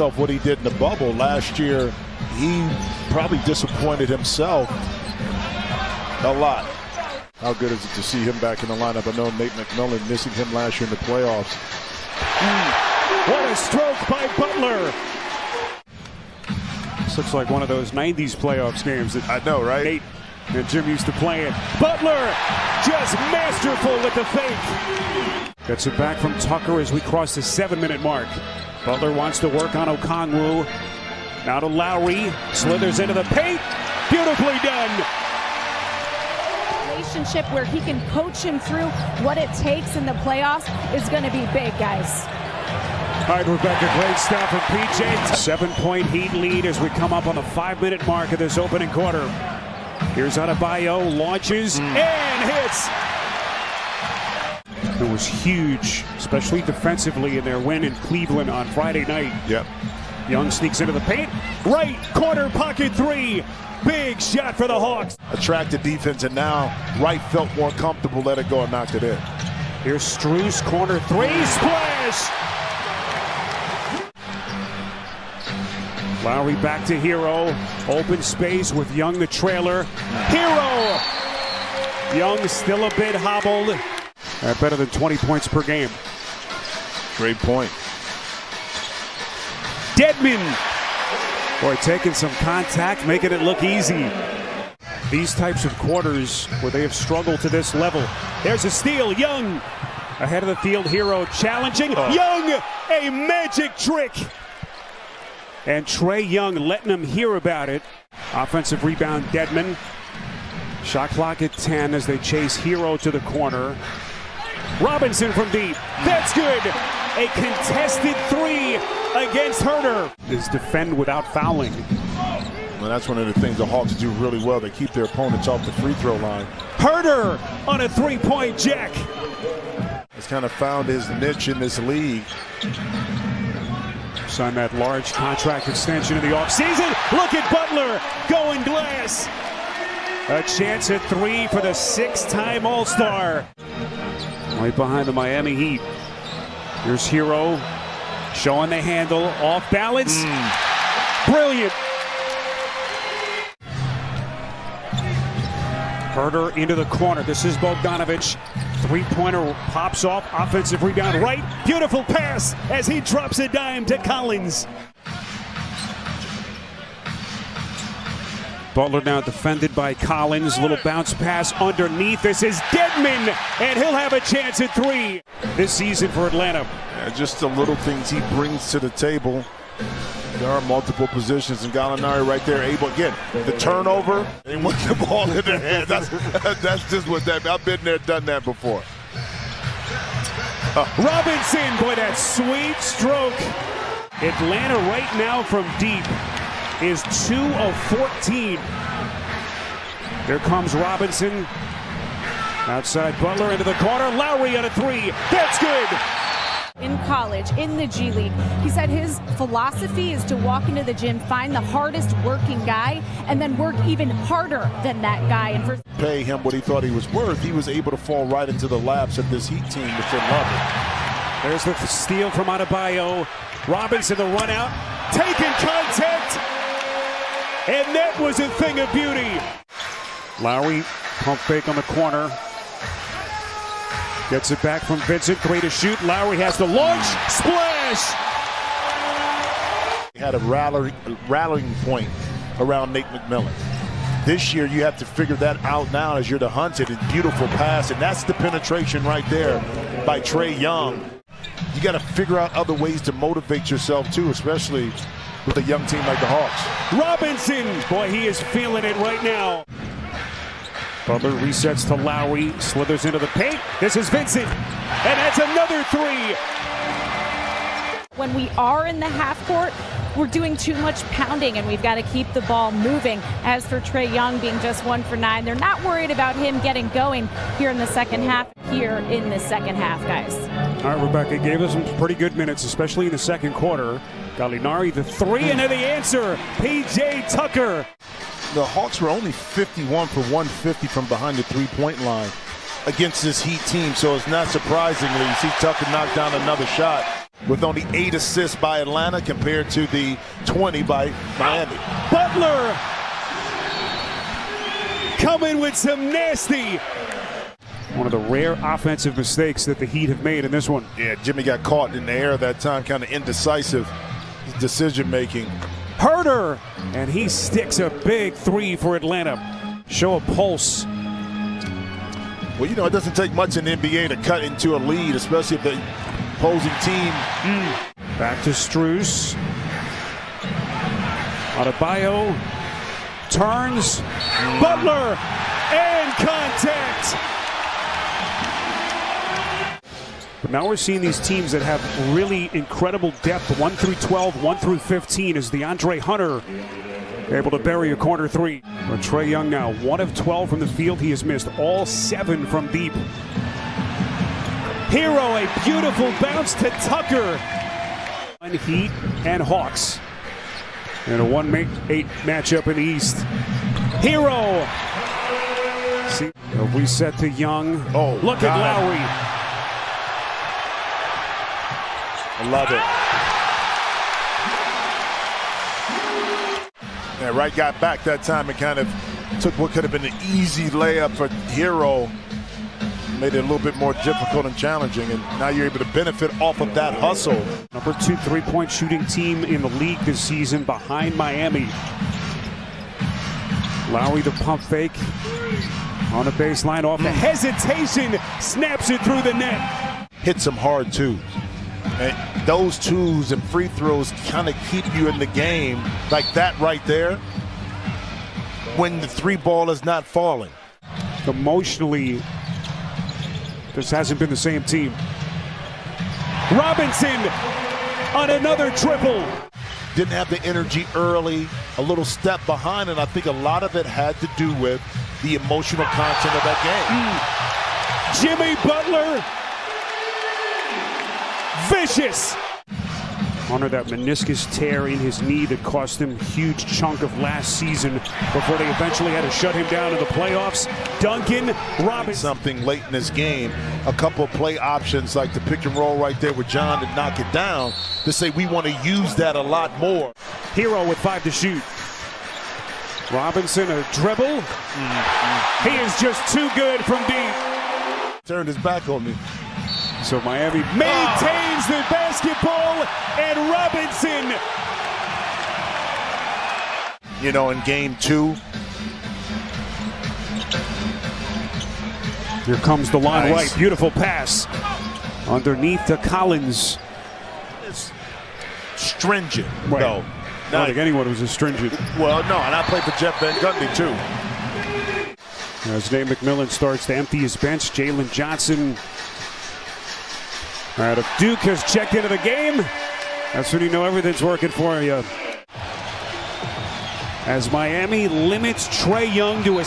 himself what he did in the bubble last year. He probably disappointed himself a lot. How good is it to see him back in the lineup? I know Nate McMillan missing him last year in the playoffs. What a stroke by Butler. This looks like one of those 90s playoffs games that I know, right? Nate and Jim used to play in. Butler just masterful with the fake. Gets it back from Tucker as we cross the 7-minute mark. Butler wants to work on Okongwu. Now to Lowry. Slithers into the paint. Beautifully done. Relationship where he can coach him through what it takes in the playoffs is going to be big, guys. All right, Rebecca, great stuff from PJ. 7-point Heat lead as we come up on the 5-minute mark of this opening quarter. Here's Adebayo, launches and hits. It was huge, especially defensively in their win in Cleveland on Friday night. Yep. Young sneaks into the paint. Right corner pocket three. Big shot for the Hawks. Attracted defense, and now Wright felt more comfortable, let it go and knocked it in. Here's Strus, corner three, splash! Lowry back to Hero. Open space with Young the trailer. Hero! Young still a bit hobbled. At better than 20 points per game. Great point. Dedmon! Boy, taking some contact, making it look easy. These types of quarters where they have struggled to this level. There's a steal, Young. Ahead of the field, Hero challenging. Young, a magic trick. And Trae Young letting him hear about it. Offensive rebound, Dedmon. Shot clock at 10 as they chase Hero to the corner. Robinson from deep. That's good. A contested three against Herter. Is defend without fouling. Well, that's one of the things the Hawks do really well. They keep their opponents off the free throw line. Herter on a three-point jack. He's kind of found his niche in this league. Signed that large contract extension in the offseason. Look at Butler going glass. A chance at three for the 6-time All-Star. Right behind the Miami Heat. Here's Hero showing the handle, off balance. Brilliant. Herter into the corner. This is Bogdanovic. Three-pointer pops off. Offensive rebound right. Beautiful pass as he drops a dime to Collins. Butler now defended by Collins. Little bounce pass underneath. This is Dedmon, and he'll have a chance at three this season for Atlanta. Yeah, just the little things he brings to the table. There are multiple positions, and Gallinari right there able, again, the turnover, and with the ball in their hands. That's just what that, I've been there, done that before. Robinson, boy, that sweet stroke. Atlanta right now from deep is 2 of 14. Here comes Robinson. Outside Butler into the corner. Lowry on a three. That's good. In college, in the G League, he said his philosophy is to walk into the gym, find the hardest working guy, and then work even harder than that guy. And for pay him what he thought he was worth, he was able to fall right into the laps of this Heat team, which they love it. There's the steal from Adebayo. Robinson the run out, taking contact, and that was a thing of beauty. Lowry pump fake on the corner. Gets it back from Vincent, three to shoot. Lowry has the launch, splash! He had a rallying point around Nate McMillan. This year you have to figure that out now as you're the hunted. It's beautiful pass, and that's the penetration right there by Trae Young. You got to figure out other ways to motivate yourself too, especially with a young team like the Hawks. Robinson, boy, he is feeling it right now. Butler resets to Lowry, slithers into the paint. This is Vincent, and that's another three. when we are in the half court, we're doing too much pounding, and we've got to keep the ball moving. As for Trae Young being just 1 for 9, they're not worried about him getting going here in the second half, guys. All right, Rebecca gave us some pretty good minutes, especially in the second quarter. Gallinari the three, and then the answer, P.J. Tucker. The Hawks were only 51 for 150 from behind the three-point line against this Heat team, so it's not surprisingly you see Tucker knock down another shot. with only 8 assists by Atlanta compared to the 20 by Miami. Butler coming with some nasty. One of the rare offensive mistakes that the Heat have made in this one. Yeah, Jimmy got caught in the air that time, kind of indecisive decision making. Herter, and he sticks a big 3 for Atlanta. Show a pulse. Well, you know, it doesn't take much in the NBA to cut into a lead, especially if the opposing team. Back to Strus. Adebayo turns. Butler and contact. But now we're seeing these teams that have really incredible depth, 1 through 12, 1 through 15, as DeAndre Hunter able to bury a corner 3. But Trae Young now 1 of 12 from the field. He has missed all 7 from deep. Hero, a beautiful bounce to Tucker. Heat and Hawks in a 1-8 matchup in the East. Hero. See, a reset to Young. Oh, look at Lowry. I love it. Yeah, Wright got back that time and kind of took what could have been an easy layup for Hero. Made it a little bit more difficult and challenging, and now you're able to benefit off of that hustle. Number 2 3-point shooting team in the league this season behind Miami. Lowry the pump fake on the baseline off the hesitation, snaps it through the net. Hits him hard too. And those twos and free throws kind of keep you in the game like that right there when the 3 ball is not falling. Emotionally, this hasn't been the same team. Robinson on another triple. Didn't have the energy early, a little step behind, and I think a lot of it had to do with the emotional content of that game. Jimmy Butler, vicious. Honor that meniscus tear in his knee that cost him a huge chunk of last season before they eventually had to shut him down in the playoffs. Duncan Robinson. Something late in this game, a couple of play options like the pick and roll right there with John to knock it down, to say we want to use that a lot more. Hero with 5 to shoot. Robinson a dribble. He is just too good from deep. Turned his back on me. So Miami maintains the basketball, and Robinson. You know, in game 2. Here comes the line Nice. right. Beautiful pass. Underneath to Collins. It's stringent, Right. though. I don't think anyone was as stringent. Well, no, and I played for Jeff Van Gundy, too. As Nate McMillan starts to empty his bench, Jalen Johnson out of Duke has checked into the game. That's when you know everything's working for you. As Miami limits Trae Young to a